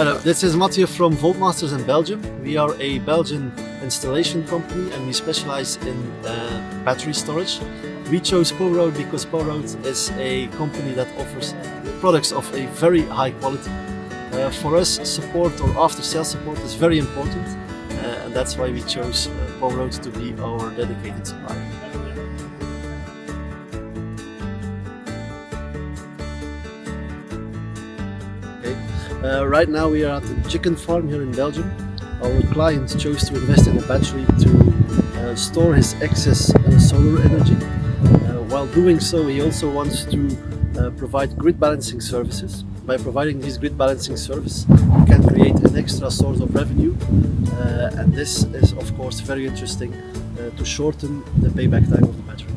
Hello, this is Mathieu from Voltmasters in Belgium. We are a Belgian installation company and we specialize in battery storage. We chose POWEROAD because POWEROAD is a company that offers products of a very high quality. For us, support or after-sales support is very important, and that's why we chose POWEROAD to be our dedicated supplier. Right now we are at a chicken farm here in Belgium. Our client chose to invest in a battery to store his excess solar energy. While doing so, he also wants to provide grid balancing services. By providing these grid balancing services, we can create an extra source of revenue, and this is of course very interesting to shorten the payback time of the battery.